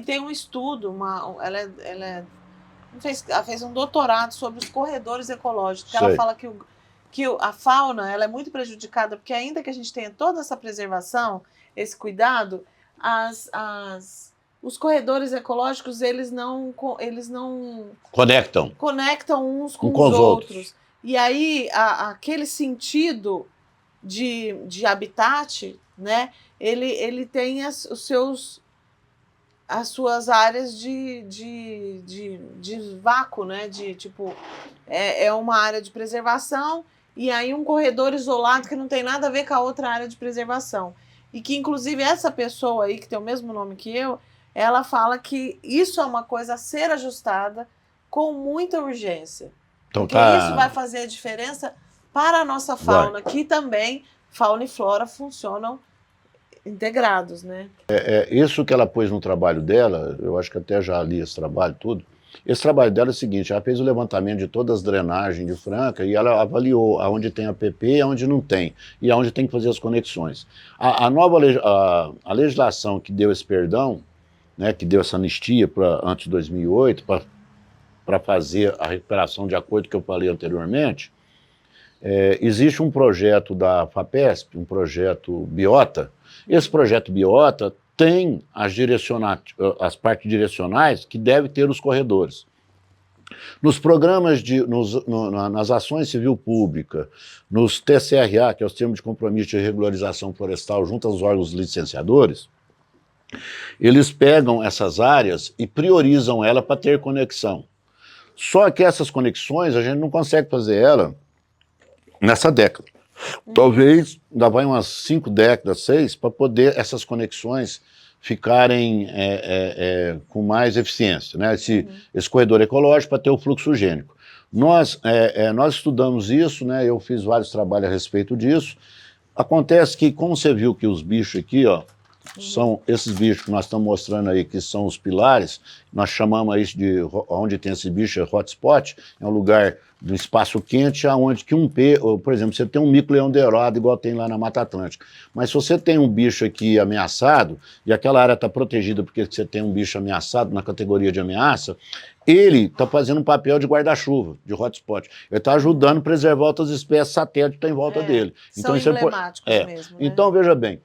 tem um estudo, ela fez um doutorado sobre os corredores ecológicos, porque ela fala que a fauna ela é muito prejudicada, porque ainda que a gente tenha toda essa preservação, esse cuidado, os corredores ecológicos eles não conectam uns com os outros. E aí aquele sentido de habitat, né, ele tem as suas áreas de vácuo, né, de tipo é uma área de preservação e aí um corredor isolado que não tem nada a ver com a outra área de preservação. E que, inclusive, essa pessoa aí, que tem o mesmo nome que eu, ela fala que isso é uma coisa a ser ajustada com muita urgência. Então, porque isso vai fazer a diferença para a nossa fauna, que também, fauna e flora, funcionam integrados, né? Isso que ela pôs no trabalho dela, eu acho que até já li esse trabalho tudo. Esse trabalho dela é o seguinte, ela fez o levantamento de todas as drenagens de Franca e ela avaliou aonde tem APP e aonde não tem, e aonde tem que fazer as conexões. A a legislação que deu esse perdão, né, que deu essa anistia antes de 2008, para fazer a recuperação de acordo com o que eu falei anteriormente, existe um projeto da FAPESP, um projeto Biota. Esse projeto Biota tem as partes direcionais que devem ter os corredores. Nos programas, nas ações civil pública, nos TCRA, que é os termos de compromisso de regularização florestal, junto aos órgãos licenciadores, eles pegam essas áreas e priorizam ela para ter conexão. Só que essas conexões a gente não consegue fazer ela nessa década. Talvez ainda vai umas 5 décadas, 6, para poder essas conexões ficarem com mais eficiência, né? Esse corredor ecológico para ter o fluxo gênico. Nós estudamos isso, né? Eu fiz vários trabalhos a respeito disso. Acontece que, como você viu que os bichos aqui, ó, são esses bichos que nós estamos mostrando aí, que são os pilares, nós chamamos isso de, onde tem esse bicho, é hotspot, é um lugar de um espaço quente, onde que por exemplo, você tem um mico-leão dourado, igual tem lá na Mata Atlântica, mas se você tem um bicho aqui ameaçado, e aquela área está protegida porque você tem um bicho ameaçado na categoria de ameaça, ele está fazendo um papel de guarda-chuva, de hotspot. Ele está ajudando a preservar outras espécies satélites que estão em volta dele. São então, emblemáticos mesmo, né? Então, veja bem,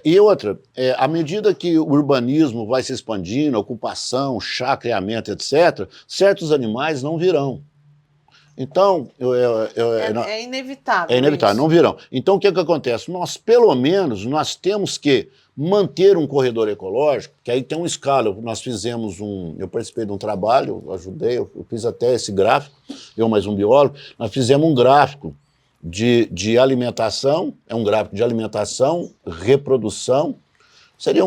e outra, à medida que o urbanismo vai se expandindo, ocupação, chacreamento, etc., certos animais não virão. Então, é inevitável. É inevitável, não virão. Então, o que acontece? Nós, pelo menos, nós temos que manter um corredor ecológico, que aí tem uma escala. Nós fizemos eu participei de um trabalho, eu ajudei, eu fiz até esse gráfico, eu mais um biólogo, nós fizemos um gráfico de alimentação, é um gráfico de alimentação, reprodução, seria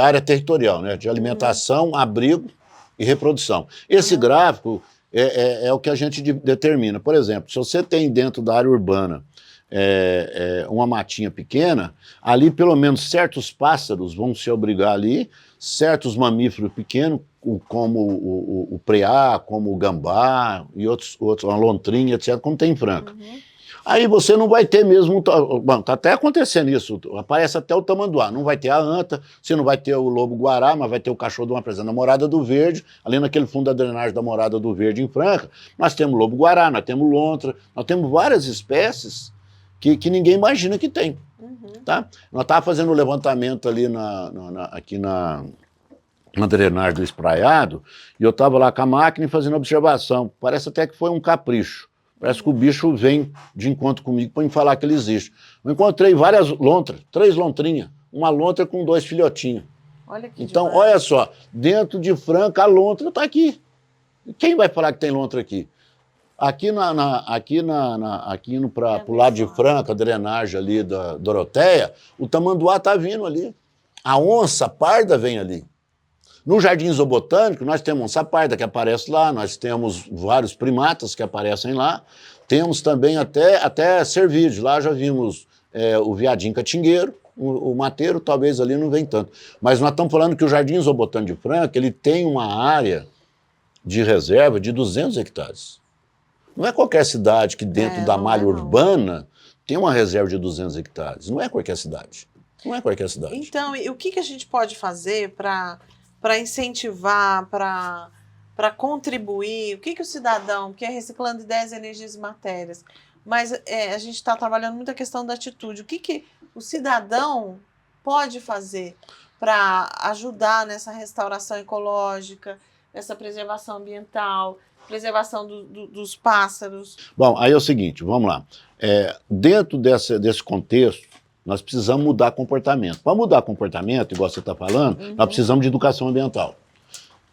área territorial, né? De alimentação, abrigo e reprodução. Esse gráfico é o que a gente determina. Por exemplo, se você tem dentro da área urbana uma matinha pequena, ali pelo menos certos pássaros vão se abrigar ali, certos mamíferos pequenos, como o preá, como o gambá e outros a lontrinha, etc., como tem em Franca. Aí você não vai ter mesmo... Bom, está até acontecendo isso, aparece até o tamanduá, não vai ter a anta, você não vai ter o lobo-guará, mas vai ter o cachorro de uma presa na Morada do Verde, ali naquele fundo da drenagem da Morada do Verde em Franca, nós temos lobo-guará, nós temos lontra, nós temos várias espécies que ninguém imagina que tem. Tá? Nós estávamos fazendo um levantamento ali aqui na drenagem do Espraiado, e eu estava lá com a máquina e fazendo observação, parece até que foi um capricho. Parece que o bicho vem de encontro comigo para me falar que ele existe. Eu encontrei várias lontras, 3 lontrinhas, uma lontra com 2 filhotinhos. Olha que então, demais. olha só, dentro de Franca a lontra está aqui. Quem vai falar que tem lontra aqui? Aqui indo para o lado de Franca, a drenagem ali da Doroteia, o tamanduá está vindo ali. A onça parda vem ali. No Jardim Zoobotânico, nós temos onça parda que aparece lá, nós temos vários primatas que aparecem lá, temos também até cervídeos, lá já vimos o veadinho catingueiro, o mateiro talvez ali não vem tanto. Mas nós estamos falando que o Jardim Zoobotânico de Franca, ele tem uma área de reserva de 200 hectares. Não é qualquer cidade que dentro da malha urbana tem uma reserva de 200 hectares, não é qualquer cidade. Não é qualquer cidade. Então, e o que a gente pode fazer para para incentivar, para contribuir? O que o cidadão, que é reciclando ideias, energias e matérias, mas a gente está trabalhando muito a questão da atitude. O que o cidadão pode fazer para ajudar nessa restauração ecológica, nessa preservação ambiental, preservação dos pássaros? Bom, aí é o seguinte, vamos lá. Dentro desse contexto, nós precisamos mudar comportamento. Para mudar comportamento, igual você está falando, nós precisamos de educação ambiental.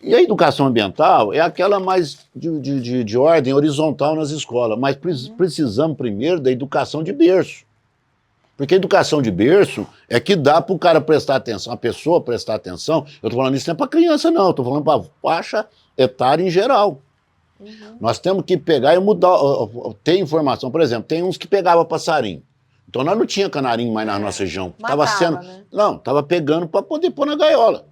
E a educação ambiental é aquela mais de ordem horizontal nas escolas, mas precisamos primeiro da educação de berço. Porque a educação de berço é que dá para o cara prestar atenção, a pessoa prestar atenção. Eu estou falando isso não é para criança, não, estou falando para faixa etária em geral. Nós temos que pegar e mudar, ter informação. Por exemplo, tem uns que pegavam passarinho. Então nós não tinha canarinho mais na nossa região. Matava, Não, estava pegando para poder pôr na gaiola.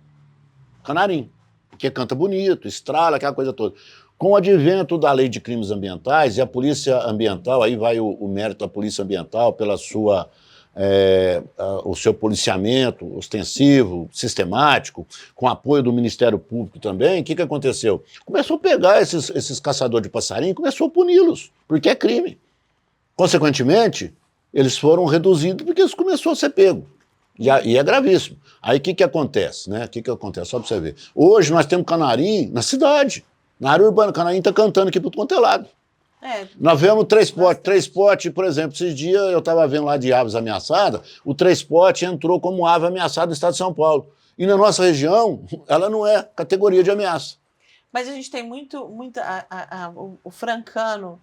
Canarinho. Porque canta bonito, estrala, aquela coisa toda. Com o advento da lei de crimes ambientais, e a polícia ambiental, aí vai o mérito da polícia ambiental pela sua, o seu policiamento ostensivo, sistemático, com apoio do Ministério Público também, o que aconteceu? Começou a pegar esses caçadores de passarinho e começou a puni-los, porque é crime. Consequentemente, eles foram reduzidos porque eles começaram a ser pegos. E é gravíssimo. Aí o que acontece, né? O que acontece? Só para você ver. Hoje nós temos canarim na cidade. Na área urbana, o canarim está cantando aqui para o quanto é lado. Nós vemos três potes, por exemplo, esses dias eu estava vendo lá de aves ameaçadas, o três potes entrou como ave ameaçada no estado de São Paulo. E na nossa região, ela não é categoria de ameaça. Mas a gente tem o francano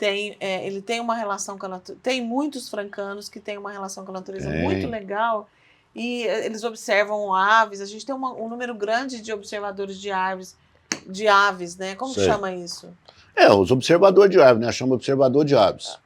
ele tem uma relação com a natureza. Tem muitos francanos que têm uma relação com a natureza muito legal e eles observam aves. A gente tem um número grande de observadores de aves, né? Como que chama isso? Os observadores de aves, né? Chama observador de aves.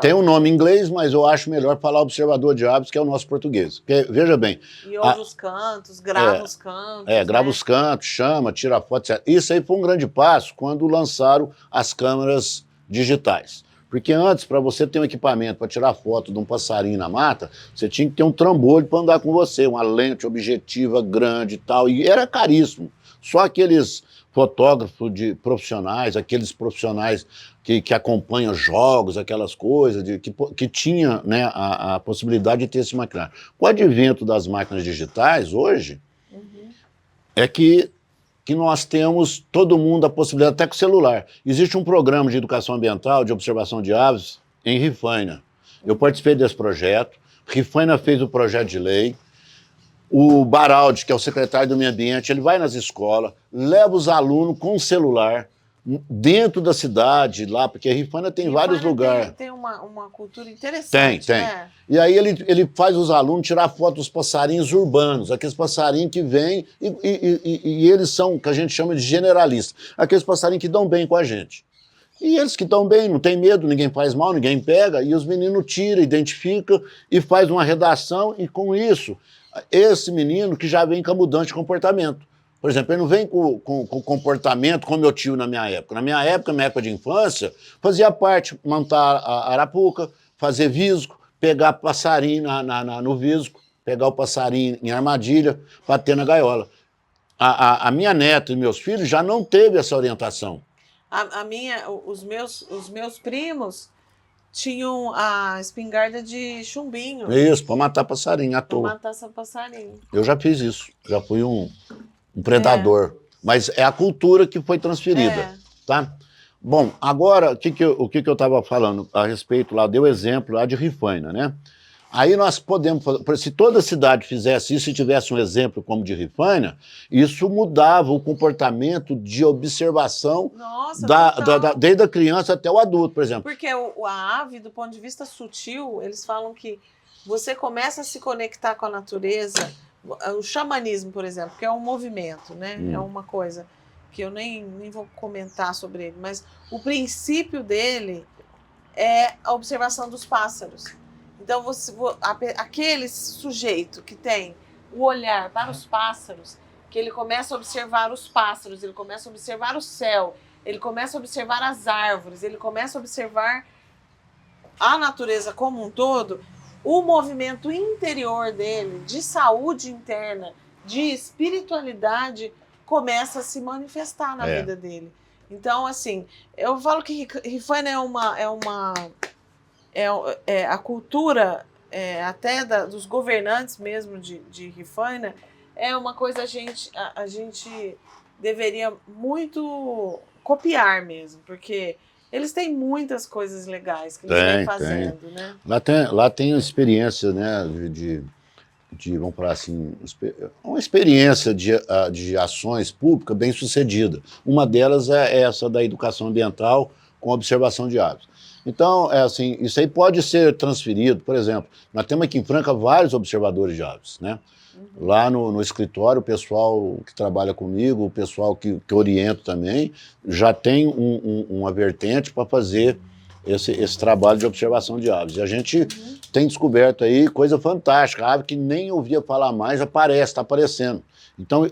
Tem um nome em inglês, mas eu acho melhor falar observador de aves, que é o nosso português. Porque, veja bem... E ouve os cantos, grava os cantos. Grava os cantos, chama, tira foto, etc. Isso aí foi um grande passo quando lançaram as câmeras digitais. Porque antes, para você ter um equipamento para tirar foto de um passarinho na mata, você tinha que ter um trambolho para andar com você, uma lente objetiva grande e tal, e era caríssimo. Só aqueles fotógrafos profissionais, aqueles profissionais que acompanham jogos, aquelas coisas, que tinha, né, a possibilidade de ter esse maquinário. Com o advento das máquinas digitais, hoje, é que nós temos, todo mundo, a possibilidade, até com o celular. Existe um programa de educação ambiental, de observação de aves, em Rifaina. Eu participei desse projeto, Rifaina fez o projeto de lei, o Baraldi, que é o secretário do Meio Ambiente, ele vai nas escolas, leva os alunos com o celular, dentro da cidade, lá, porque Rifaina tem vários lugares. Tem uma cultura interessante. Tem. Né? E aí ele faz os alunos tirar foto dos passarinhos urbanos, aqueles passarinhos que vêm e eles são, que a gente chama de generalistas, aqueles passarinhos que dão bem com a gente. E eles que dão bem, não tem medo, ninguém faz mal, ninguém pega, e os meninos tiram, identificam e faz uma redação, e com isso, esse menino que já vem com a mudança de comportamento. Por exemplo, ele não vem com comportamento como eu tive na minha época. Na minha época de infância, fazia parte montar a arapuca, fazer visgo, pegar passarinho no visgo, pegar o passarinho em armadilha, bater na gaiola. A minha neta e meus filhos já não teve essa orientação. Os meus primos tinham a espingarda de chumbinho. Isso, para matar passarinho à toa. Para matar passarinho. Eu já fiz isso, já fui um predador. Mas é a cultura que foi transferida, tá? Bom, agora, o que eu estava falando a respeito lá, deu exemplo lá de Rifaina, né? Aí nós podemos fazer, se toda cidade fizesse isso e tivesse um exemplo como de Rifaina, isso mudava o comportamento de observação desde a criança até o adulto, por exemplo. Porque a ave, do ponto de vista sutil, eles falam que você começa a se conectar com a natureza, o xamanismo, por exemplo, que é um movimento, né? É uma coisa que eu nem vou comentar sobre ele, mas o princípio dele é a observação dos pássaros. Então, aquele sujeito que tem o olhar para os pássaros, que ele começa a observar os pássaros, ele começa a observar o céu, ele começa a observar as árvores, ele começa a observar a natureza como um todo, o movimento interior dele, de saúde interna, de espiritualidade, começa a se manifestar na vida dele. Então, assim, eu falo que Rifaina a cultura até dos governantes mesmo de Rifaina é uma coisa a gente deveria muito copiar mesmo, porque eles têm muitas coisas legais que eles vêm fazendo, né? Lá tem experiência, né, vamos falar assim, uma experiência de ações públicas bem sucedida. Uma delas é essa da educação ambiental com observação de aves. Então, assim, isso aí pode ser transferido, por exemplo, nós temos aqui em Franca vários observadores de aves, né? Lá no escritório, o pessoal que trabalha comigo, o pessoal que oriento também, já tem uma vertente para fazer esse trabalho de observação de aves. E a gente tem descoberto aí coisa fantástica, ave que nem ouvia falar mais, aparece, está aparecendo. Então,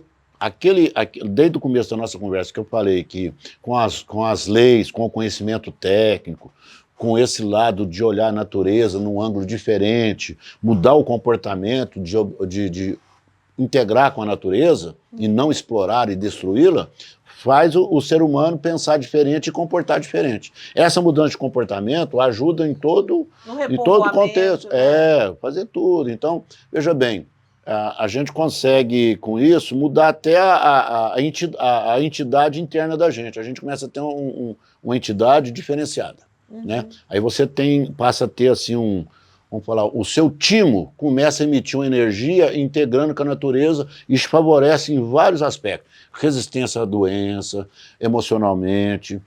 desde o começo da nossa conversa que eu falei que com as leis, com o conhecimento técnico, com esse lado de olhar a natureza num ângulo diferente, mudar o comportamento, de integrar com a natureza e não explorar e destruí-la, faz o ser humano pensar diferente e comportar diferente. Essa mudança de comportamento ajuda em todo o contexto. Né? Fazer tudo. Então, veja bem, a gente consegue, com isso, mudar até a entidade interna da gente. A gente começa a ter uma entidade diferenciada. Né? Aí você passa a ter assim vamos falar, o seu timo começa a emitir uma energia integrando com a natureza e isso favorece em vários aspectos. Resistência à doença, emocionalmente,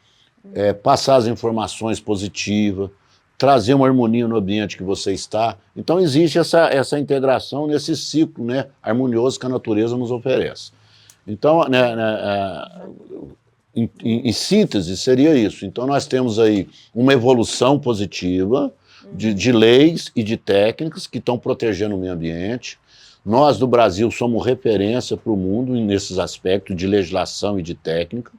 passar as informações positivas, trazer uma harmonia no ambiente que você está. Então existe essa integração nesse ciclo, né, harmonioso que a natureza nos oferece. Então, em síntese, seria isso. Então, nós temos aí uma evolução positiva de leis e de técnicas que estão protegendo o meio ambiente. Nós, do Brasil, somos referência para o mundo nesses aspectos de legislação e de técnica,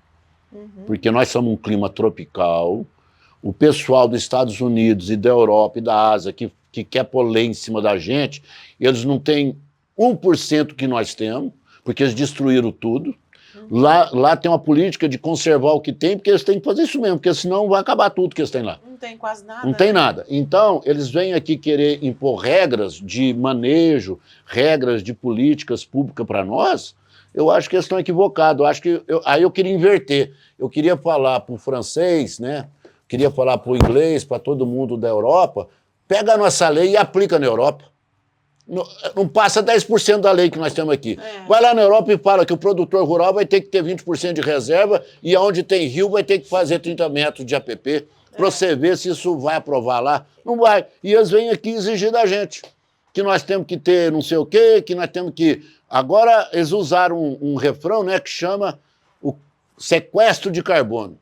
porque nós somos um clima tropical. O pessoal dos Estados Unidos e da Europa e da Ásia que quer pôr lei em cima da gente, eles não têm 1% que nós temos, porque eles destruíram tudo. Lá tem uma política de conservar o que tem, porque eles têm que fazer isso mesmo, porque senão vai acabar tudo que eles têm lá. Não tem quase nada. Não tem nada. Então, eles vêm aqui querer impor regras de manejo, regras de políticas públicas para nós. Eu acho que eles estão equivocados. Aí eu queria inverter. Eu queria falar para o francês, né? Queria falar para o inglês, para todo mundo da Europa, pega a nossa lei e aplica na Europa. Não passa 10% da lei que nós temos aqui. Vai lá na Europa e fala que o produtor rural vai ter que ter 20% de reserva e onde tem rio vai ter que fazer 30 metros de APP para você ver se isso vai aprovar lá. Não vai. E eles vêm aqui exigir da gente que nós temos que ter não sei o quê, que nós temos que... Agora eles usaram um refrão, né, que chama o sequestro de carbono.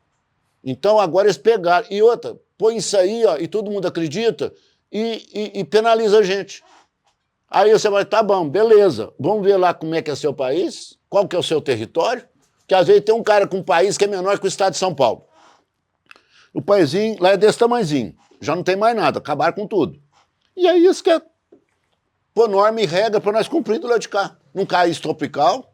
Então agora eles pegaram. E outra, põe isso aí, ó, e todo mundo acredita e penaliza a gente. Aí você vai, tá bom, beleza, vamos ver lá como é que é seu país, qual que é o seu território, que às vezes tem um cara com um país que é menor que o estado de São Paulo. O paizinho lá é desse tamanhozinho, já não tem mais nada, acabaram com tudo. E aí isso que é pôr norma e regra para nós cumprir do lado de cá. Num país tropical,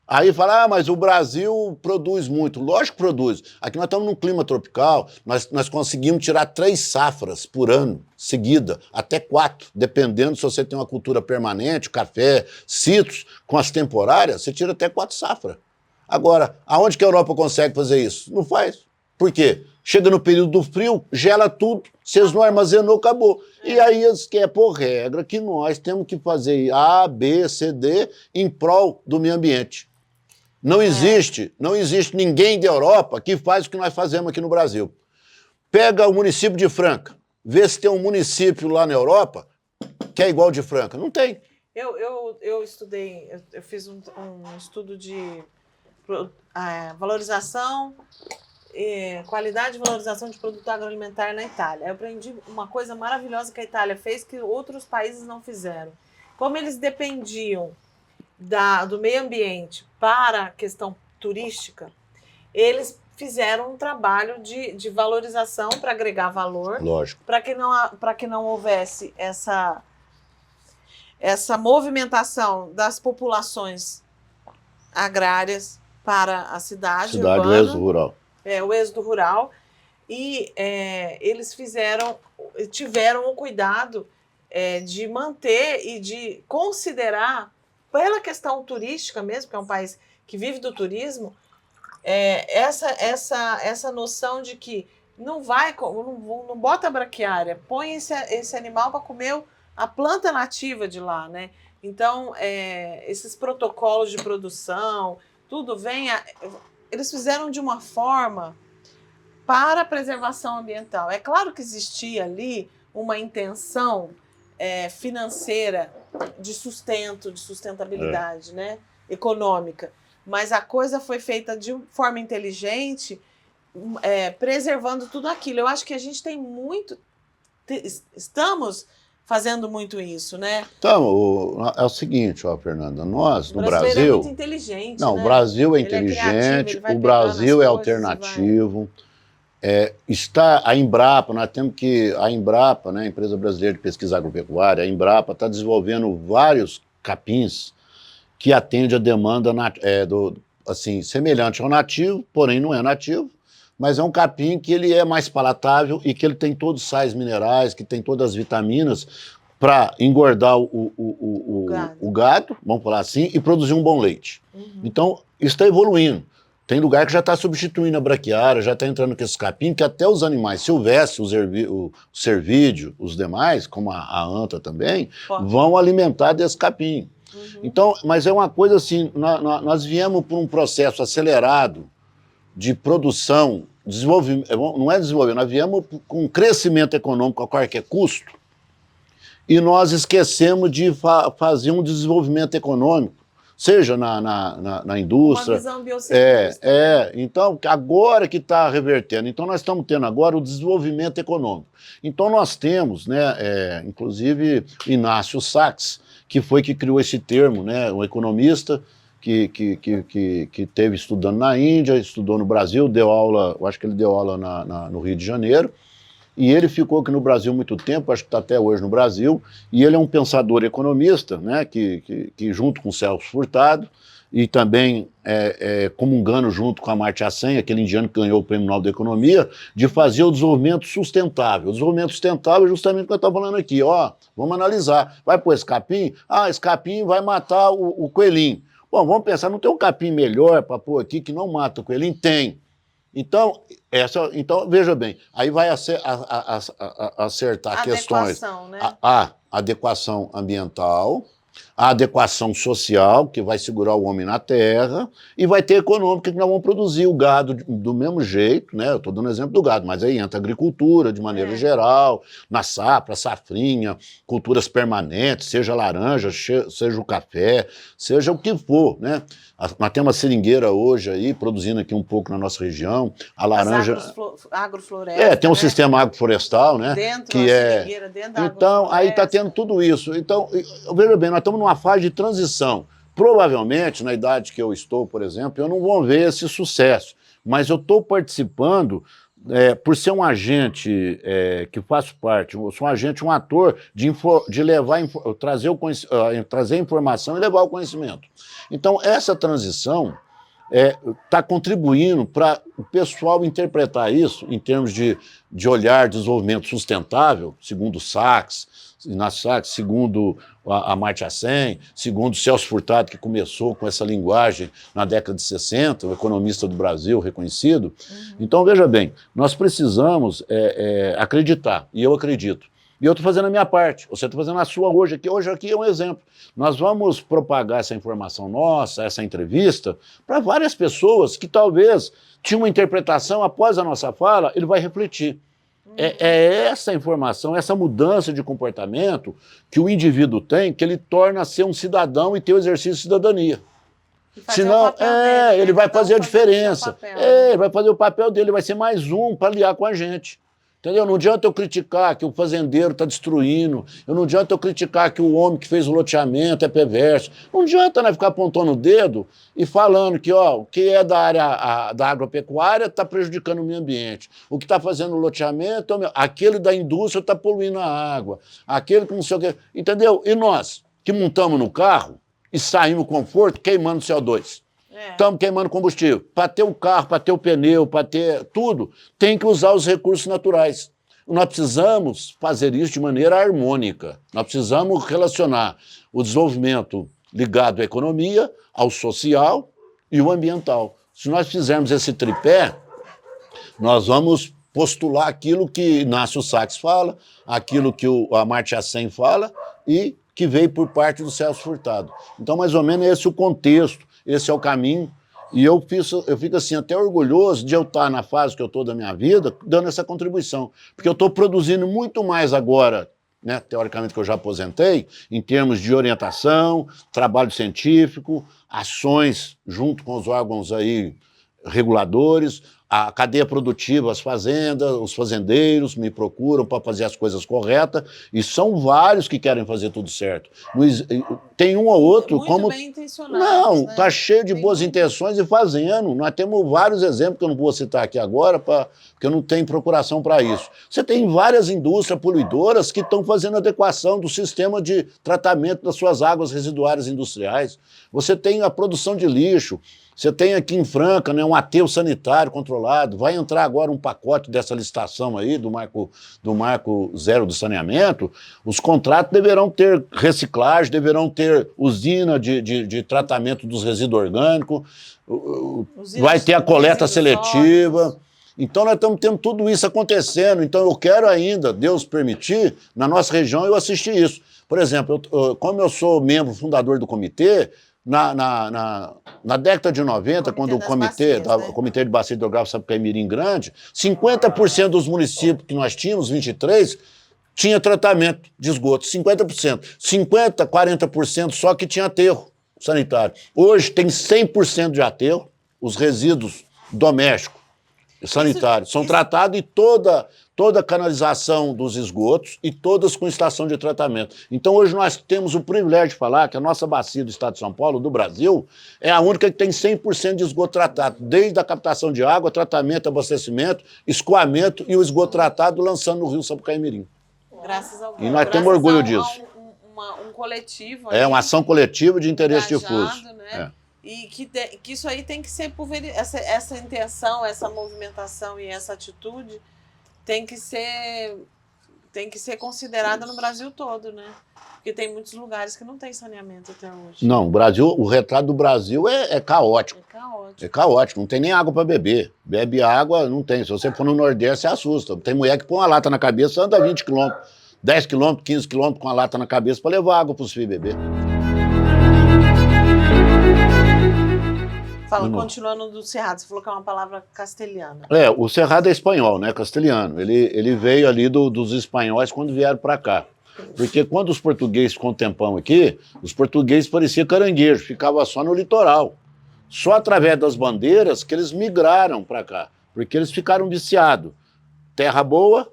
aí fala, mas o Brasil produz muito. Lógico que produz. Aqui nós estamos num clima tropical, nós conseguimos tirar 3 safras por ano, seguida, até 4, dependendo se você tem uma cultura permanente, café, citros, com as temporárias, você tira até 4 safras. Agora, aonde que a Europa consegue fazer isso? Não faz. Por quê? Chega no período do frio, gela tudo, vocês não armazenou, acabou. E aí eles querem por regra que nós temos que fazer A, B, C, D em prol do meio ambiente. Não existe ninguém da Europa que faz o que nós fazemos aqui no Brasil. Pega o município de Franca, vê se tem um município lá na Europa que é igual de Franca. Não tem. Eu estudei, eu fiz um estudo de valorização, qualidade e valorização de produto agroalimentar na Itália. Eu aprendi uma coisa maravilhosa que a Itália fez que outros países não fizeram. Como eles dependiam do meio ambiente para a questão turística, eles fizeram um trabalho de valorização para agregar valor, para que não houvesse essa movimentação das populações agrárias para a cidade Cidade, urbana. o êxodo rural. O êxodo rural. E eles tiveram o cuidado de manter e de considerar, pela questão turística mesmo, que é um país que vive do turismo, essa noção de que não bota braquiária, põe esse animal para comer a planta nativa de lá, né? Então, esses protocolos de produção, tudo eles fizeram de uma forma para a preservação ambiental. É claro que existia ali uma intenção financeira de sustento, de sustentabilidade, né? Econômica, mas a coisa foi feita de forma inteligente, preservando tudo aquilo. Eu acho que a gente tem estamos fazendo muito isso, né? Então, é o seguinte, ó, Fernanda, nós no brasileiro Brasil... é muito inteligente, Não, né? o Brasil é Ele inteligente, criativo, o Brasil é alternativo. Está a Embrapa, nós temos que... A Embrapa, né, a Empresa Brasileira de Pesquisa Agropecuária, a Embrapa está desenvolvendo vários capins que atendem a demanda assim, semelhante ao nativo, porém não é nativo, mas é um capim que ele é mais palatável e que ele tem todos os sais minerais, que tem todas as vitaminas para engordar o gado, vamos falar assim, e produzir um bom leite. Uhum. Então, isso está evoluindo. Tem lugar que já está substituindo a braquiária, já está entrando com esse capim, que até os animais silvestres, o cervídeo, os demais, como a anta também, vão alimentar desse capim. Uhum. Então, mas é uma coisa assim, nós viemos por um processo acelerado de produção, desenvolvimento, não é desenvolvimento, nós viemos com um crescimento econômico a qualquer custo e nós esquecemos de fazer um desenvolvimento econômico, seja na indústria. Uma visão biocentrista. Então, agora que está revertendo. Então, nós estamos tendo agora o desenvolvimento econômico. Então, nós temos, né, inclusive, Inácio Sachs, que foi que criou esse termo, né, um economista que teve estudando na Índia, estudou no Brasil, deu aula, eu acho que ele deu aula no Rio de Janeiro, e ele ficou aqui no Brasil muito tempo, acho que está até hoje no Brasil, e ele é um pensador economista, né, que junto com o Celso Furtado, e também comungando junto com Amartya Sen, aquele indiano que ganhou o Prêmio Nobel da Economia, de fazer o desenvolvimento sustentável. O desenvolvimento sustentável é justamente o que eu estou falando aqui, ó, vamos analisar. Vai pôr esse capim? Ah, esse capim vai matar o coelhinho. Bom, vamos pensar, não tem um capim melhor para pôr aqui que não mata o coelhinho? Tem. Então, veja bem, aí vai acertar questões. Né? A adequação ambiental, a adequação social, que vai segurar o homem na terra, e vai ter econômica, que nós vamos produzir o gado do mesmo jeito, né? Eu estou dando exemplo do gado, mas aí entra a agricultura de maneira geral, na safra, safrinha, culturas permanentes, seja laranja, seja o café, seja o que for, né? Nós temos uma seringueira hoje aí, produzindo aqui um pouco na nossa região, a laranja... agrofloresta, tem um sistema agroflorestal, né? Dentro que da seringueira, dentro da Então, aí está tendo tudo isso. Então, veja bem, nós estamos numa fase de transição. Provavelmente, na idade que eu estou, por exemplo, eu não vou ver esse sucesso, mas eu estou participando por ser um agente que faço parte, eu sou um agente, um ator de levar, trazer informação e levar o conhecimento. Então, essa transição está contribuindo para o pessoal interpretar isso em termos de olhar desenvolvimento sustentável, segundo Sachs, Inácio Sachs, segundo a Amartya Sen, segundo Celso Furtado, que começou com essa linguagem na década de 60, o economista do Brasil reconhecido. Uhum. Então, veja bem, nós precisamos acreditar, e eu acredito. E eu estou fazendo a minha parte, você está fazendo a sua hoje aqui. Hoje aqui é um exemplo. Nós vamos propagar essa informação nossa, essa entrevista, para várias pessoas que talvez tinham uma interpretação após a nossa fala, ele vai refletir. É essa informação, essa mudança de comportamento que o indivíduo tem, que ele torna a ser um cidadão e ter o exercício de cidadania. Senão, ele vai fazer a diferença. Ele vai fazer o papel dele, vai ser mais um para aliar com a gente. Entendeu? Não adianta eu criticar que o fazendeiro está destruindo, não adianta eu criticar que o homem que fez o loteamento é perverso, não adianta nós ficar apontando o dedo e falando que o que é da área da agropecuária está prejudicando o meio ambiente, o que está fazendo o loteamento, aquele da indústria está poluindo a água, aquele que não sei o quê, entendeu? E nós, que montamos no carro e saímos com conforto queimando CO2. Estamos queimando combustível. Para ter o carro, para ter o pneu, para ter tudo, tem que usar os recursos naturais. Nós precisamos fazer isso de maneira harmônica. Nós precisamos relacionar o desenvolvimento ligado à economia, ao social e o ambiental. Se nós fizermos esse tripé, nós vamos postular aquilo que Inácio Sachs fala, aquilo que a Amartya Sen fala e que veio por parte do Celso Furtado. Então, mais ou menos, esse é o contexto, esse é o caminho. E eu fico assim, até orgulhoso de eu estar na fase que eu estou da minha vida, dando essa contribuição. Porque eu estou produzindo muito mais agora, né, teoricamente que eu já aposentei, em termos de orientação, trabalho científico, ações junto com os órgãos aí reguladores, a cadeia produtiva, as fazendas, os fazendeiros me procuram para fazer as coisas corretas, e são vários que querem fazer tudo certo. Tem um ou outro muito como... bem intencionado. Não, né? está cheio de boas intenções e fazendo. Nós temos vários exemplos que eu não vou citar aqui agora, porque eu não tenho procuração para isso. Você tem várias indústrias poluidoras que estão fazendo adequação do sistema de tratamento das suas águas residuárias industriais. Você tem a produção de lixo. Você tem aqui em Franca, né, um aterro sanitário controlado. Vai entrar agora um pacote dessa licitação aí, do marco zero do saneamento. Os contratos deverão ter reciclagem, deverão ter usina de tratamento dos resíduos orgânicos, vai ter a coleta seletiva. Então nós estamos tendo tudo isso acontecendo. Então eu quero ainda, Deus permitir, na nossa região eu assistir isso. Por exemplo, como eu sou membro fundador do comitê, na década de 90, quando o Comitê de Bacia Hidrográfica Sapucaí-Mirim Grande, 50% dos municípios que nós tínhamos, 23, tinha tratamento de esgoto, 50%. 50%, 40% só que tinha aterro sanitário. Hoje tem 100% de aterro, os resíduos domésticos e sanitários são tratados e toda a canalização dos esgotos e todas com estação de tratamento. Então hoje nós temos o privilégio de falar que a nossa bacia do Estado de São Paulo, do Brasil, é a única que tem 100% de esgoto tratado, desde a captação de água, tratamento, abastecimento, escoamento e o esgoto tratado lançando no rio Sapucaí-Mirim. Graças ao E nós temos orgulho disso. Um coletivo. É uma ação coletiva de interesse difuso. Né? E que isso aí tem que ser pulverizado, essa intenção, essa movimentação e essa atitude tem que ser considerada no Brasil todo, né? Porque tem muitos lugares que não tem saneamento até hoje. Não, o retrato do Brasil é caótico. É caótico. É caótico, não tem nem água para beber. Bebe água, não tem. Se você for no Nordeste, você assusta. Tem mulher que põe uma lata na cabeça, anda 20 quilômetros, 10 quilômetros, 15 quilômetros com a lata na cabeça para levar água para os filhos beber. Continuando do Cerrado, você falou que é uma palavra castelhana. O Cerrado é espanhol, né? Castelhano. Ele veio ali dos espanhóis quando vieram para cá. Porque quando os portugueses ficam um tempão aqui, os portugueses pareciam caranguejo, ficava só no litoral. Só através das bandeiras que eles migraram para cá, porque eles ficaram viciados. Terra boa,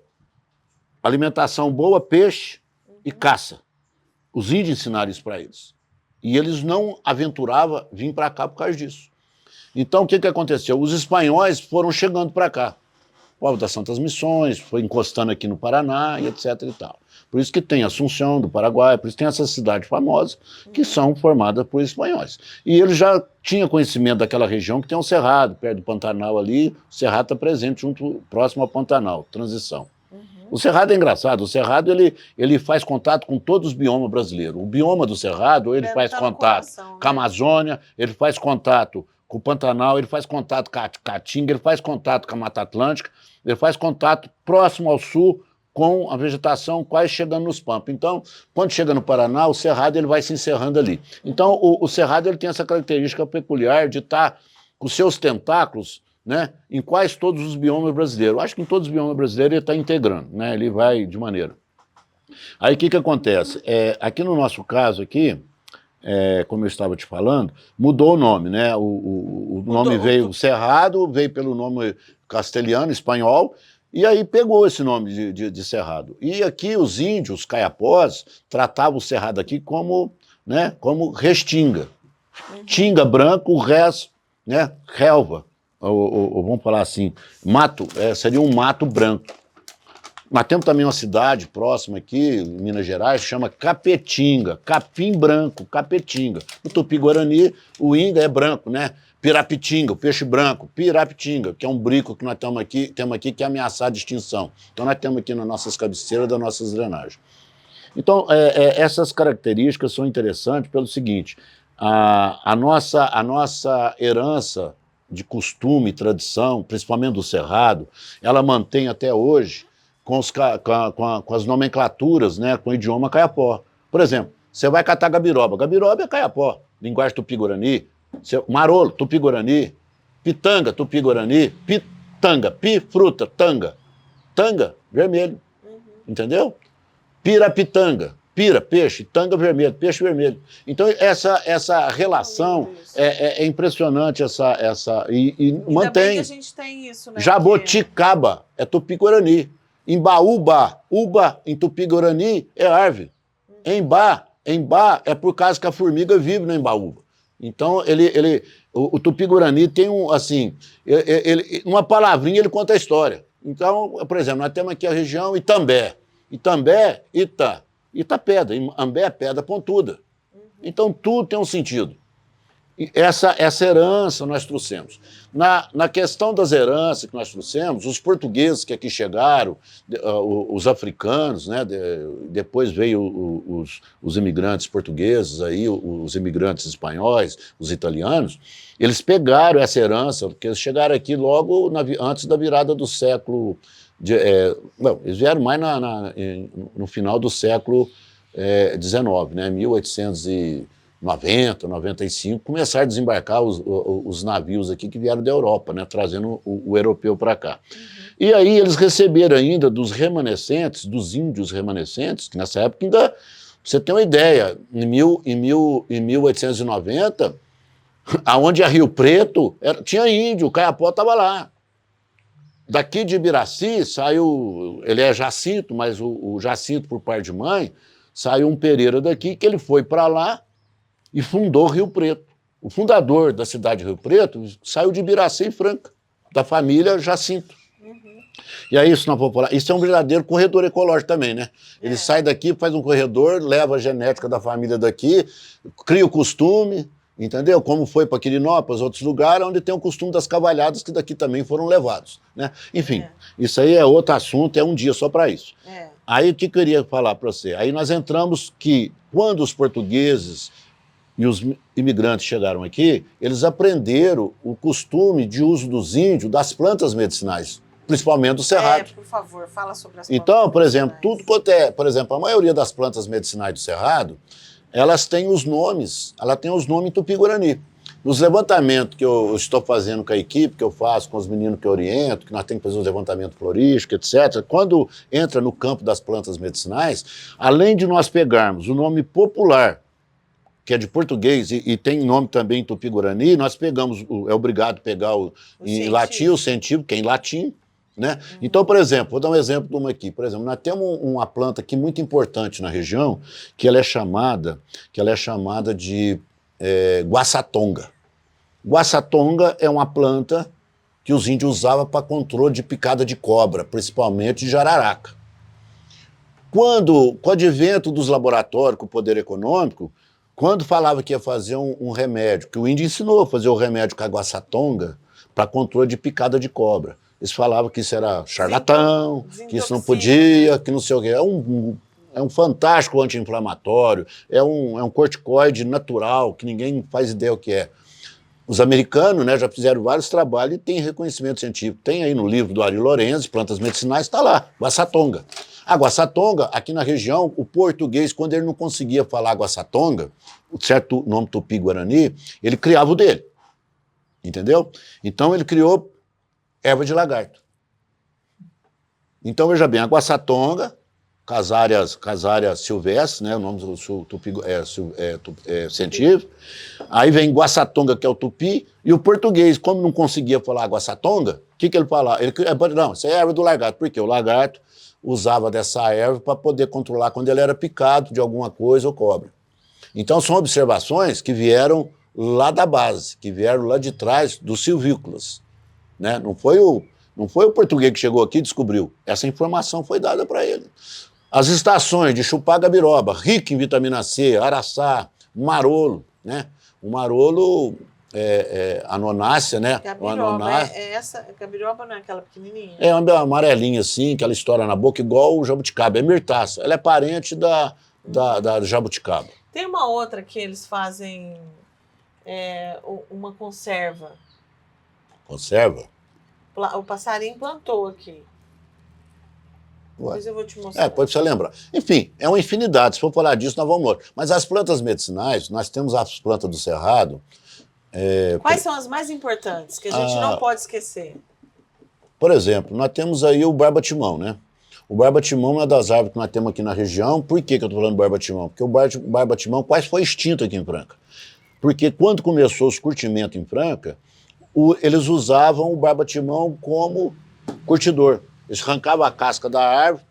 alimentação boa, peixe e caça. Os índios ensinaram isso para eles. E eles não aventuravam vir para cá por causa disso. Então, o que aconteceu? Os espanhóis foram chegando para cá. O povo das Santas Missões foi encostando aqui no Paraná e etc. e tal. Por isso que tem Assunção, do Paraguai, por isso tem essas cidades famosas que são formadas por espanhóis. E ele já tinha conhecimento daquela região que tem um cerrado, perto do Pantanal ali, o cerrado está presente próximo ao Pantanal, transição. O cerrado é engraçado, o cerrado ele faz contato com todos os biomas brasileiros. O bioma do cerrado, ele faz contato com a Amazônia, ele faz contato com o Pantanal, ele faz contato com a Caatinga, ele faz contato com a Mata Atlântica, ele faz contato próximo ao sul com a vegetação quase chegando nos pampas. Então, quando chega no Paraná, o cerrado ele vai se encerrando ali. Então, o cerrado ele tem essa característica peculiar de estar com seus tentáculos, né, em quase todos os biomas brasileiros. Acho que em todos os biomas brasileiros ele está integrando, né, ele vai de maneira. Aí o que acontece? Aqui no nosso caso aqui, como eu estava te falando, mudou o nome, né? O nome veio, o Cerrado veio pelo nome castelhano, espanhol, e aí pegou esse nome de Cerrado. E aqui os índios, os caiapós, tratavam o Cerrado aqui como restinga. Tinga branco, o resto, né, relva, ou vamos falar assim, mato, seria um mato branco. Nós temos também uma cidade próxima aqui, em Minas Gerais, que chama Capetinga, capim branco, Capetinga. No Tupi-Guarani, o Inga é branco, né? Pirapitinga, o peixe branco, pirapitinga, que é um brico que nós temos aqui que é ameaçado de extinção. Então nós temos aqui nas nossas cabeceiras das nossas drenagens. Então, essas características são interessantes pelo seguinte, a nossa herança de costume e tradição, principalmente do Cerrado, ela mantém até hoje com as nomenclaturas, né, com o idioma caiapó. Por exemplo, você vai catar gabiroba. Gabiroba é caiapó, linguagem tupi-guarani. Marolo, tupi-guarani. Pitanga, tupi-guarani. Pitanga, pi, fruta, tanga. Tanga, vermelho. Entendeu? Pirapitanga. Pira, peixe, tanga, vermelho, peixe vermelho. Então, essa relação é impressionante, e mantém. Bem que a gente tem isso, né? Jaboticaba é tupi-guarani. Embaúba, uba em tupi-guarani é árvore. Embá é por causa que a formiga vive no embaúba. Então, o tupi-guarani tem uma palavrinha ele conta a história. Então, por exemplo, nós temos aqui a região Itambé. Itambé, Ita. Ita pedra, Ambé é pedra pontuda. Então, tudo tem um sentido. E essa herança nós trouxemos. Na questão das heranças que nós trouxemos, os portugueses que aqui chegaram, os africanos, né, depois veio os imigrantes portugueses, aí, os imigrantes espanhóis, os italianos, eles pegaram essa herança, porque eles chegaram aqui logo antes da virada do século... eles vieram mais no final do século XIX, né, 1890, 95, começaram a desembarcar os navios aqui que vieram da Europa, né, trazendo o europeu para cá. E aí eles receberam ainda dos remanescentes, dos índios remanescentes, que nessa época ainda, pra você ter uma ideia, em 1890, aonde a Rio Preto, tinha índio, o Caiapó estava lá. Daqui de Ibiraci saiu, ele é Jacinto, mas o Jacinto, por parte de mãe, saiu um Pereira daqui, que ele foi para lá e fundou Rio Preto. O fundador da cidade de Rio Preto saiu de Ibiraci e Franca, da família Jacinto. E aí, isso é um verdadeiro corredor ecológico também, né? Ele sai daqui, faz um corredor, leva a genética da família daqui, cria o costume, entendeu? Como foi para Quirinópolis, outros lugares, onde tem o costume das cavalhadas que daqui também foram levados, né? Enfim, isso aí é outro assunto, é um dia só para isso. Aí o que eu queria falar para você? Aí nós entramos que, quando os portugueses e os imigrantes chegaram aqui, eles aprenderam o costume de uso dos índios das plantas medicinais, principalmente do Cerrado. Por favor, fala sobre as plantas Então, por exemplo, medicinais. por exemplo, a maioria das plantas medicinais do Cerrado, elas têm os nomes, ela tem os nomes em tupi-guarani. Nos levantamentos que eu estou fazendo com a equipe, que eu faço com os meninos que eu oriento, que nós temos que fazer um levantamento florístico, etc., quando entra no campo das plantas medicinais, além de nós pegarmos o nome popular, que é de português e tem nome também em tupi-guarani, nós pegamos, é obrigado a pegar em latim, o científico, que é em latim, né? Então, por exemplo, vou dar um exemplo de uma aqui. Por exemplo, nós temos uma planta aqui muito importante na região, que ela é chamada de guaçatonga. Guaçatonga é uma planta que os índios usavam para controle de picada de cobra, principalmente de jararaca. Com o advento dos laboratórios com o poder econômico, quando falava que ia fazer um remédio, que o índio ensinou a fazer o remédio com a guaçatonga para controle de picada de cobra. Eles falavam que isso era charlatão, que isso não podia, que não sei o quê. É um fantástico anti-inflamatório, é um corticoide natural, que ninguém faz ideia o que é. Os americanos, né, já fizeram vários trabalhos e tem reconhecimento científico. Tem aí no livro do Ari Lorenzi, Plantas Medicinais, está lá, guaçatonga. A guaçatonga, aqui na região, o português, quando ele não conseguia falar guaçatonga, o certo nome tupi-guarani, ele criava o dele, entendeu? Então ele criou erva de lagarto. Então, veja bem, a guaçatonga, Casária silvestres, né, o nome do tupi científico. Aí vem guaçatonga, que é o tupi, e o português, como não conseguia falar guaçatonga, o que ele falava? Não, isso é erva do lagarto, porque o lagarto usava dessa erva para poder controlar quando ele era picado de alguma coisa ou cobra. Então, são observações que vieram lá da base, que vieram lá de trás dos silvícolas, né? Não foi o português que chegou aqui e descobriu. Essa informação foi dada para ele. As estações de chupar gabiroba, rica em vitamina C, araçá, marolo, né? O marolo anonácea, né? Gabiroba, essa, gabiroba não é aquela pequenininha? É uma amarelinha assim, que ela estoura na boca igual o jabuticaba, é mirtaça. Ela é parente da jabuticaba. Tem uma outra que eles fazem uma conserva. Conserva? O passarinho plantou aqui. Depois eu vou te mostrar. Pode você lembrar. Enfim, é uma infinidade. Se for falar disso, nós vamos longe. Mas as plantas medicinais, nós temos as plantas do cerrado. Quais são as mais importantes, que a gente não pode esquecer? Por exemplo, nós temos aí o barba-timão, né? O barba-timão é uma das árvores que nós temos aqui na região. Por que eu estou falando do barba-timão? Porque o barba-timão quase foi extinto aqui em Franca. Porque quando começou os curtimentos em Franca, eles usavam o barba-timão como curtidor. Eles arrancavam a casca da árvore,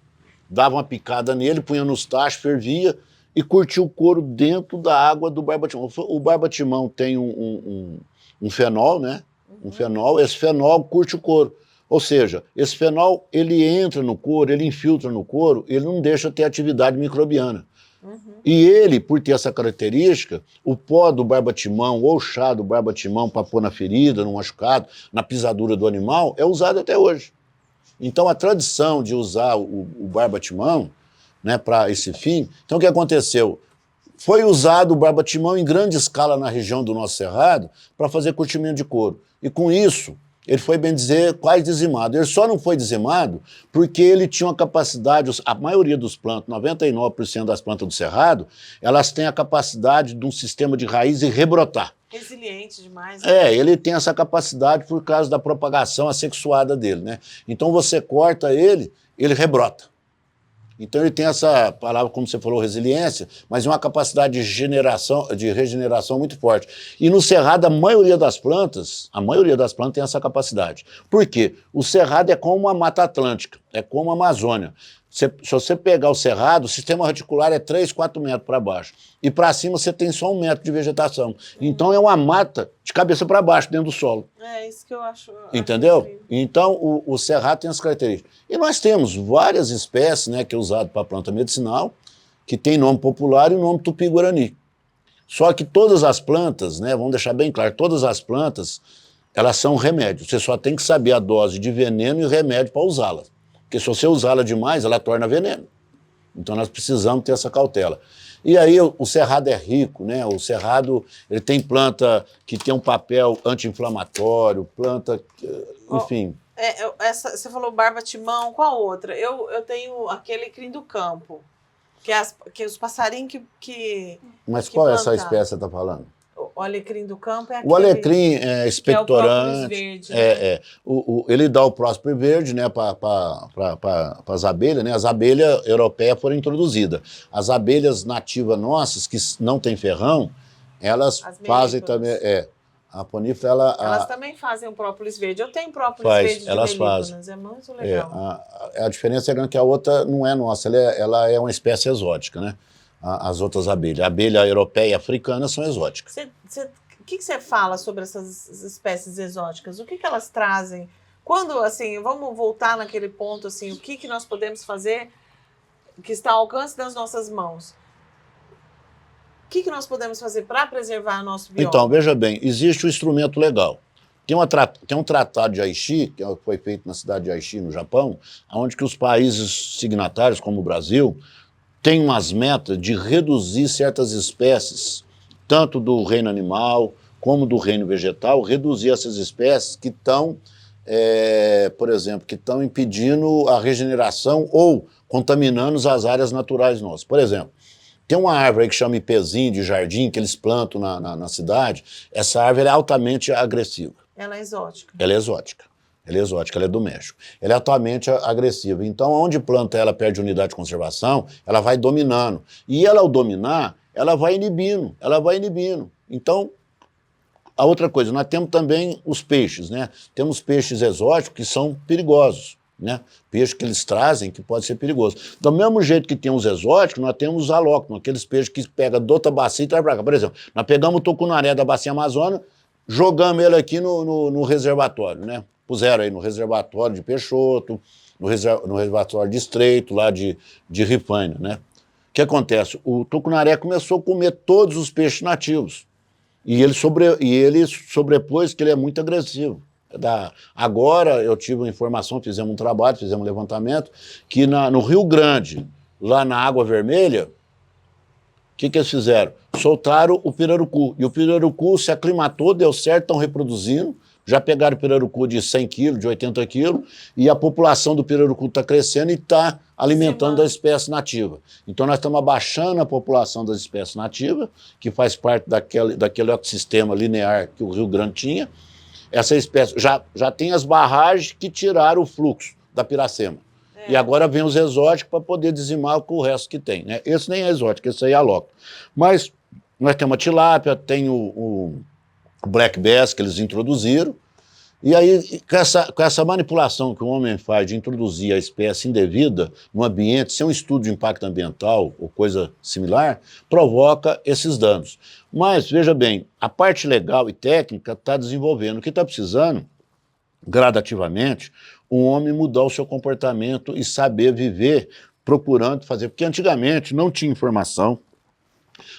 davam uma picada nele, punham nos tachos, fervia e curtia o couro dentro da água do barba-timão. O barba-timão tem um fenol, né? Um fenol, esse fenol curte o couro. Ou seja, esse fenol, ele entra no couro, ele infiltra no couro, ele não deixa ter atividade microbiana. E ele, por ter essa característica, o pó do barba-timão ou o chá do barba-timão para pôr na ferida, no machucado, na pisadura do animal, é usado até hoje. Então a tradição de usar o barba-timão, né, para esse fim, então o que aconteceu? Foi usado o barba-timão em grande escala na região do nosso cerrado para fazer curtimento de couro. E com isso, ele foi, bem dizer, quase dizimado. Ele só não foi dizimado porque ele tinha uma capacidade, a maioria dos plantas, 99% das plantas do cerrado, elas têm a capacidade de um sistema de raiz e rebrotar. Resiliente demais. Né? Ele tem essa capacidade por causa da propagação assexuada dele, né? Então você corta ele rebrota. Então ele tem essa palavra, como você falou, resiliência, mas uma capacidade de regeneração muito forte. E no cerrado, a maioria das plantas tem essa capacidade. Por quê? O cerrado é como a Mata Atlântica, é como a Amazônia. Se você pegar o cerrado, o sistema reticular é 3, 4 metros para baixo. E para cima você tem só 1 metro de vegetação. Então é uma mata de cabeça para baixo, dentro do solo. É isso que eu acho. Entendeu? Então o cerrado tem as características. E nós temos várias espécies, né, que é usado para planta medicinal, que tem nome popular e nome tupi-guarani. Só que todas as plantas, né, vamos deixar bem claro, todas as plantas, elas são remédios. Você só tem que saber a dose de veneno e remédio para usá-las. Porque se você usá-la demais, ela torna veneno. Então nós precisamos ter essa cautela. E aí o cerrado é rico, né? O cerrado, ele tem planta que tem um papel anti-inflamatório, planta, enfim. Você falou barba-timão, qual outra? Eu tenho aquele crim do campo, que os passarinhos que Mas qual é essa espécie que você está falando? O alecrim do campo é aquele... O alecrim é expectorante. Que é o própolis verde, né? Ele dá o próspero verde, né, para as abelhas, né? As abelhas europeias foram introduzidas. As abelhas nativas nossas, que não têm ferrão, elas fazem também... A ponífera, elas também fazem o própolis verde. Eu tenho própolis verde de elas fazem. É muito legal. A diferença é grande que a outra não é nossa, ela é uma espécie exótica, né? As outras abelhas. A abelha europeia e africana são exóticas. O que você fala sobre essas espécies exóticas? O que elas trazem? Quando, assim, vamos voltar naquele ponto, assim, o que nós podemos fazer que está ao alcance das nossas mãos? O que nós podemos fazer para preservar nosso bioma? Então, veja bem, existe um instrumento legal. Tem um tratado de Aichi, que foi feito na cidade de Aichi, no Japão, onde que os países signatários, como o Brasil, tem umas metas de reduzir certas espécies, tanto do reino animal como do reino vegetal, reduzir essas espécies que estão, por exemplo, que estão impedindo a regeneração ou contaminando as áreas naturais nossas. Por exemplo, tem uma árvore aí que chama ipezinho de jardim, que eles plantam na cidade. Essa árvore é altamente agressiva. Ela é exótica? Ela é exótica. Ela é exótica, ela é do México. Ela é altamente agressiva. Então, onde planta ela perde unidade de conservação, ela vai dominando. E ela, ao dominar, ela vai inibindo, Então, a outra coisa, nós temos também os peixes, né? Temos peixes exóticos que são perigosos, né? Peixe que eles trazem que pode ser perigoso. Do mesmo jeito que tem os exóticos, nós temos os alóctonos, aqueles peixes que pegam de outra bacia e traz para cá. Por exemplo, nós pegamos o tucunaré da bacia amazônica, jogamos ele aqui no reservatório, né? Puseram aí no reservatório de Peixoto, no reservatório de Estreito, lá de Rifaina, né? O que acontece? O tucunaré começou a comer todos os peixes nativos. E ele sobrepôs que ele é muito agressivo. Agora eu tive uma informação, fizemos um trabalho, fizemos um levantamento, que no Rio Grande, lá na Água Vermelha, o que eles fizeram? Soltaram o pirarucu. E o pirarucu se aclimatou, deu certo, estão reproduzindo. Já pegaram pirarucu de 100 quilos, de 80 quilos, e a população do pirarucu está crescendo e está alimentando a espécie nativa. Então nós estamos abaixando a população das espécies nativas, que faz parte daquele ecossistema linear que o Rio Grande tinha. Essa espécie já tem as barragens que tiraram o fluxo da Piracema. E agora vem os exóticos para poder dizimar o resto que tem, né? Esse nem é exótico, esse aí é alóctone. Mas nós temos a tilápia, tem o black bass que eles introduziram, e aí com essa manipulação que o homem faz de introduzir a espécie indevida no ambiente, sem um estudo de impacto ambiental ou coisa similar, provoca esses danos. Mas, veja bem, a parte legal e técnica está desenvolvendo. O que está precisando, gradativamente, o homem mudar o seu comportamento e saber viver procurando fazer. Porque antigamente não tinha informação,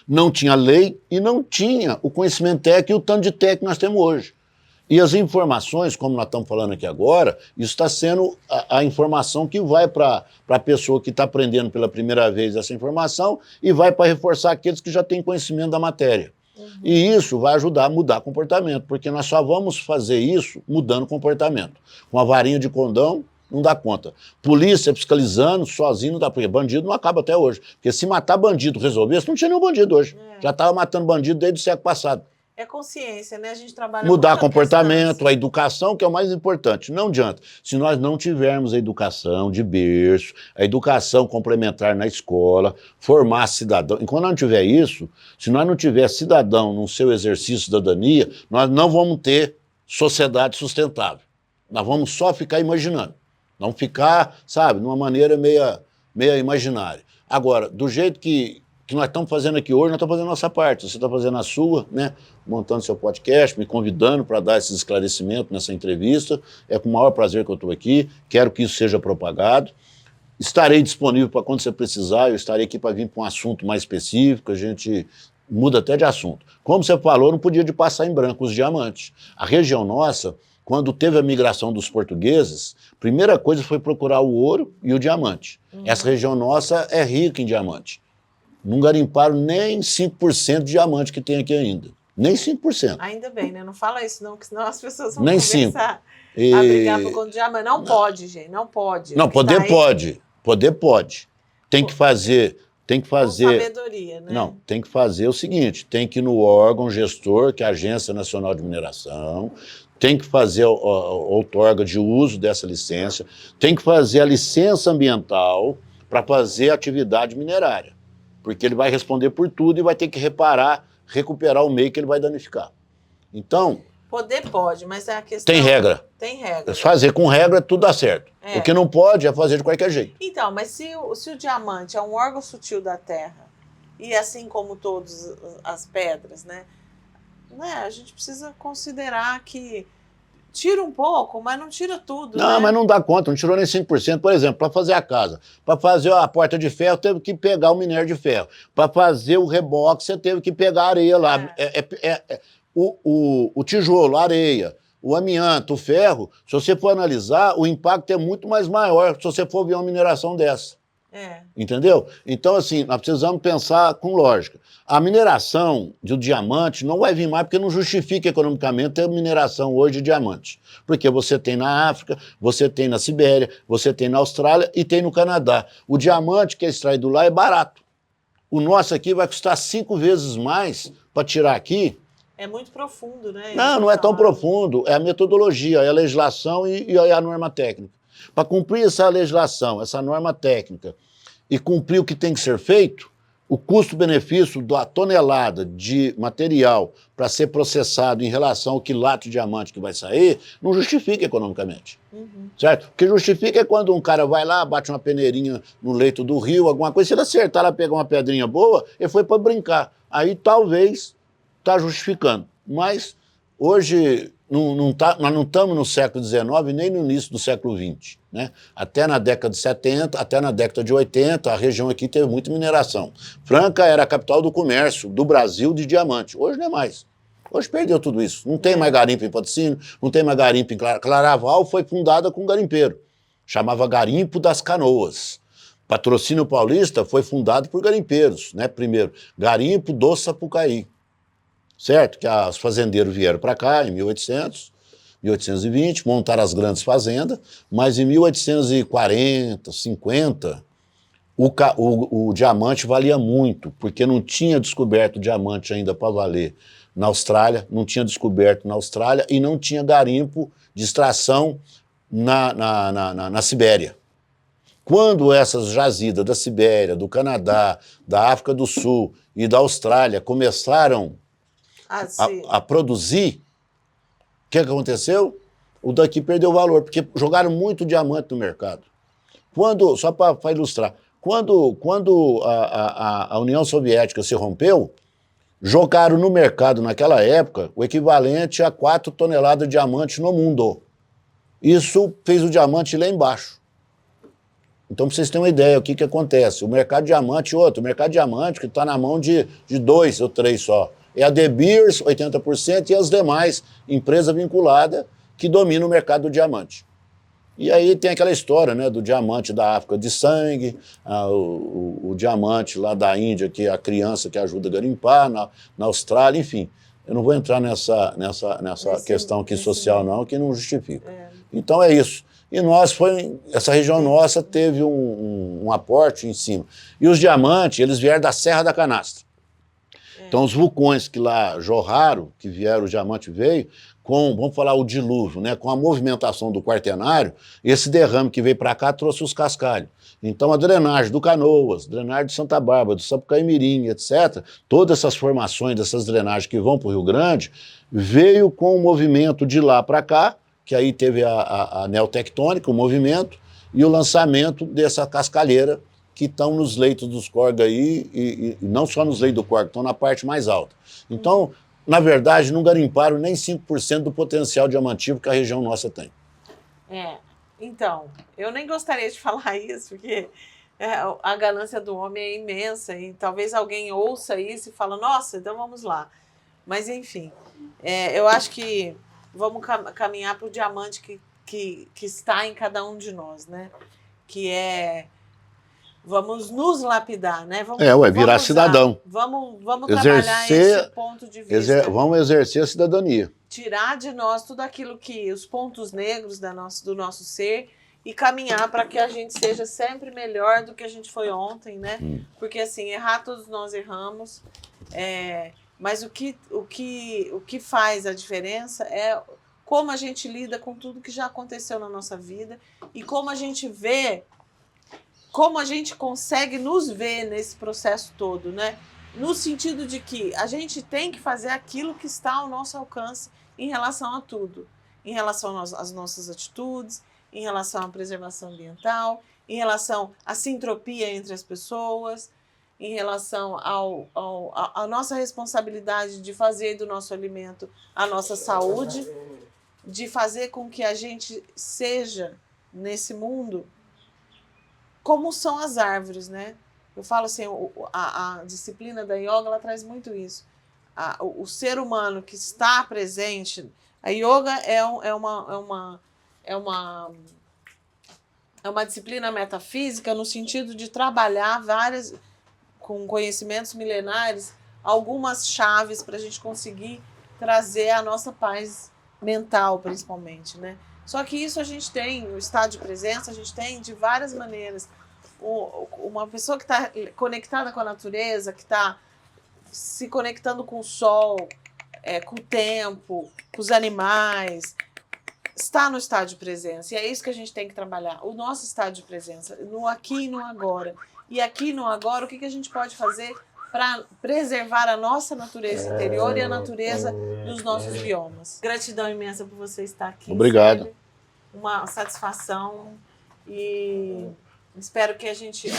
não tinha lei e não tinha o conhecimento técnico e o tanto de técnico que nós temos hoje. E as informações, como nós estamos falando aqui agora, isso está sendo a informação que vai para a pessoa que está aprendendo pela primeira vez essa informação e vai para reforçar aqueles que já têm conhecimento da matéria. E isso vai ajudar a mudar comportamento, porque nós só vamos fazer isso mudando comportamento. Com a varinha de condão, não dá conta. Polícia fiscalizando, sozinho não dá, porque bandido não acaba até hoje. Porque se matar bandido resolvesse, não tinha nenhum bandido hoje. Já estava matando bandido desde o século passado. É consciência, né? A gente trabalha mudar comportamento, a educação, que é o mais importante. Não adianta. Se nós não tivermos a educação de berço, a educação complementar na escola, formar cidadão. Enquanto não tiver isso, se nós não tiver cidadão no seu exercício de cidadania, nós não vamos ter sociedade sustentável. Nós vamos só ficar imaginando. Vamos ficar, sabe, numa maneira meia imaginária. Agora, do jeito que nós estamos fazendo aqui hoje, nós estamos fazendo a nossa parte. Você está fazendo a sua, né? Montando seu podcast, me convidando para dar esses esclarecimentos nessa entrevista. É com o maior prazer que eu estou aqui. Quero que isso seja propagado. Estarei disponível para quando você precisar. Eu estarei aqui para vir para um assunto mais específico. A gente muda até de assunto. Como você falou, não podia de passar em branco os diamantes. A região nossa, quando teve a migração dos portugueses, a primeira coisa foi procurar o ouro e o diamante. Essa região nossa é rica em diamante. Não garimparam nem 5% de diamante que tem aqui ainda. Nem 5%. Ainda bem, né? Não fala isso não, porque senão as pessoas vão nem começar a brigar por conta de diamante. Não pode, gente, não pode. Não, poder pode. Poder pode. Tem que fazer... Com sabedoria, né? Não, tem que fazer o seguinte, tem que ir no órgão gestor, que é a Agência Nacional de Mineração, tem que fazer a outorga de uso dessa licença, tem que fazer a licença ambiental para fazer a atividade minerária. Porque ele vai responder por tudo e vai ter que recuperar o meio que ele vai danificar. Então... Poder pode, mas é a questão... Tem regra. Tem regra. Fazer com regra, tudo dá certo. O que não pode é fazer de qualquer jeito. Então, mas se o diamante é um órgão sutil da Terra, e assim como todas as pedras, né, a gente precisa considerar que tira um pouco, mas não tira tudo. Não, né? Mas não dá conta, não tirou nem 5%. Por exemplo, para fazer a casa, para fazer a porta de ferro, teve que pegar o minério de ferro. Para fazer o reboque, você teve que pegar a areia lá. O tijolo, a areia, o amianto, o ferro, se você for analisar, o impacto é muito mais maior se você for ver uma mineração dessa. Entendeu? Então, assim, nós precisamos pensar com lógica. A mineração de diamante não vai vir mais porque não justifica economicamente a mineração hoje de diamante. Porque você tem na África, você tem na Sibéria, você tem na Austrália e tem no Canadá. O diamante que é extraído lá é barato. O nosso aqui vai custar 5 vezes mais para tirar aqui. É muito profundo, né? Não é tão profundo. É a metodologia, é a legislação e a norma técnica. Para cumprir essa legislação, essa norma técnica, e cumprir o que tem que ser feito, o custo-benefício da tonelada de material para ser processado em relação ao quilate de diamante que vai sair, não justifica economicamente. Certo? O que justifica é quando um cara vai lá, bate uma peneirinha no leito do rio, alguma coisa, se ele acertar lá, pegar uma pedrinha boa, ele foi para brincar. Aí talvez está justificando. Mas hoje nós não estamos no século XIX nem no início do século XX. Né? Até na década de 70, até na década de 80, a região aqui teve muita mineração. Franca era a capital do comércio do Brasil de diamante. Hoje não é mais. Hoje perdeu tudo isso. Não tem mais garimpo em Patrocínio, não tem mais garimpo em Claraval, foi fundada com um garimpeiro. Chamava Garimpo das Canoas. Patrocínio Paulista foi fundado por garimpeiros, né? Primeiro, Garimpo do Sapucaí, certo? Que os fazendeiros vieram para cá em 1800, 1820, montaram as grandes fazendas, mas em 1840, 50, o diamante valia muito, porque não tinha descoberto diamante ainda para valer na Austrália, não tinha descoberto na Austrália e não tinha garimpo de extração na Sibéria. Quando essas jazidas da Sibéria, do Canadá, da África do Sul e da Austrália começaram a produzir, o que aconteceu? O daqui perdeu valor, porque jogaram muito diamante no mercado. Só para ilustrar, quando a União Soviética se rompeu, jogaram no mercado naquela época o equivalente a 4 toneladas de diamante no mundo. Isso fez o diamante lá embaixo. Então, para vocês terem uma ideia, o que acontece? O mercado de diamante, o mercado de diamante que está na mão de 2 ou 3 só. É a De Beers, 80%, e as demais empresas vinculadas que dominam o mercado do diamante. E aí tem aquela história, né, do diamante da África de sangue, o diamante lá da Índia, que é a criança que ajuda a garimpar, na Austrália, enfim. Eu não vou entrar nessa questão aqui social, não, que não justifica. Então é isso. E essa região nossa teve um aporte em cima. E os diamantes, eles vieram da Serra da Canastra. Então os vulcões que lá jorraram, que vieram, o diamante veio, vamos falar o dilúvio, né, com a movimentação do Quaternário, esse derrame que veio para cá trouxe os cascalhos. Então a drenagem do Canoas, drenagem de Santa Bárbara, do Sapucaí-Mirim, etc., todas essas formações, dessas drenagens que vão para o Rio Grande, veio com o movimento de lá para cá, que aí teve a neotectônica, o movimento, e o lançamento dessa cascalheira que estão nos leitos dos córregos aí, e não só nos leitos do córrego, estão na parte mais alta. Então, na verdade, não garimparam nem 5% do potencial diamantífero que a região nossa tem. Então, eu nem gostaria de falar isso, porque a ganância do homem é imensa, e talvez alguém ouça isso e fale, nossa, então vamos lá. Mas, enfim, eu acho que vamos caminhar para o diamante que está em cada um de nós, né? Que vamos nos lapidar, né? Virar cidadão. Vamos trabalhar esse ponto de vista. Vamos exercer a cidadania. Tirar de nós tudo aquilo os pontos negros do nosso ser e caminhar para que a gente seja sempre melhor do que a gente foi ontem, né? Porque assim, errar todos nós erramos, mas o que faz a diferença é como a gente lida com tudo que já aconteceu na nossa vida e como a gente vê, como a gente consegue nos ver nesse processo todo, né? No sentido de que a gente tem que fazer aquilo que está ao nosso alcance em relação a tudo, em relação às nossas atitudes, em relação à preservação ambiental, em relação à sintropia entre as pessoas, em relação à nossa responsabilidade de fazer do nosso alimento a nossa saúde, de fazer com que a gente seja, nesse mundo, como são as árvores, né? Eu falo assim, a disciplina da yoga, ela traz muito isso. O ser humano que está presente, a yoga é uma disciplina metafísica no sentido de trabalhar com conhecimentos milenares, algumas chaves para a gente conseguir trazer a nossa paz mental, principalmente, né? Só que isso a gente tem, o estado de presença, a gente tem de várias maneiras. Uma pessoa que está conectada com a natureza, que está se conectando com o sol, com o tempo, com os animais, está no estado de presença. E é isso que a gente tem que trabalhar, o nosso estado de presença, no aqui e no agora. E aqui e no agora, o que a gente pode fazer para preservar a nossa natureza interior e a natureza dos nossos biomas. Gratidão imensa por você estar aqui. Obrigado. Sabe? Uma satisfação e espero que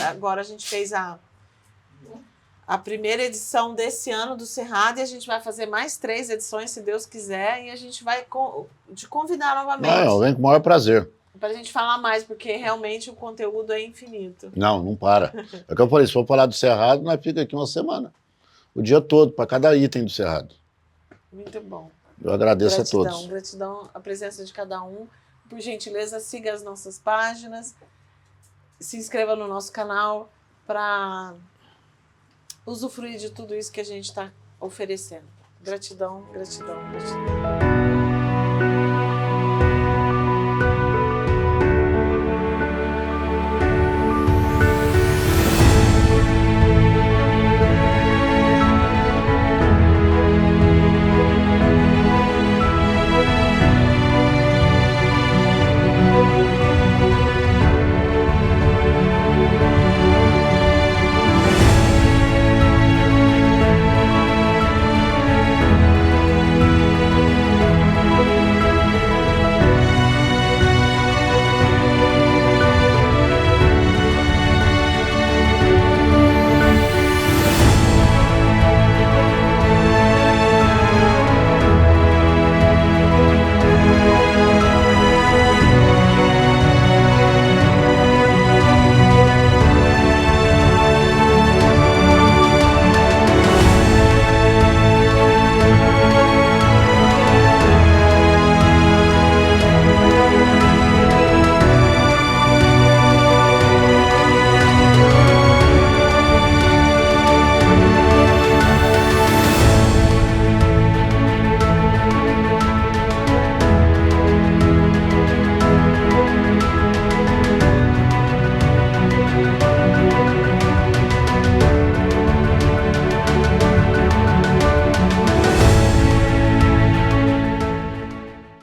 agora a gente fez a primeira edição desse ano do Cerrado e a gente vai fazer mais 3 edições, se Deus quiser, e a gente vai te convidar novamente. Não, vem com o maior prazer. Para a gente falar mais, porque realmente o conteúdo é infinito. Não para. É o que eu falei, se for falar do Cerrado, nós fica aqui uma semana. O dia todo, para cada item do Cerrado. Muito bom. Eu agradeço a Gratidão, todos. gratidão a presença de cada um. Por gentileza, siga as nossas páginas, se inscreva no nosso canal para usufruir de tudo isso que a gente está oferecendo. Gratidão, gratidão, gratidão.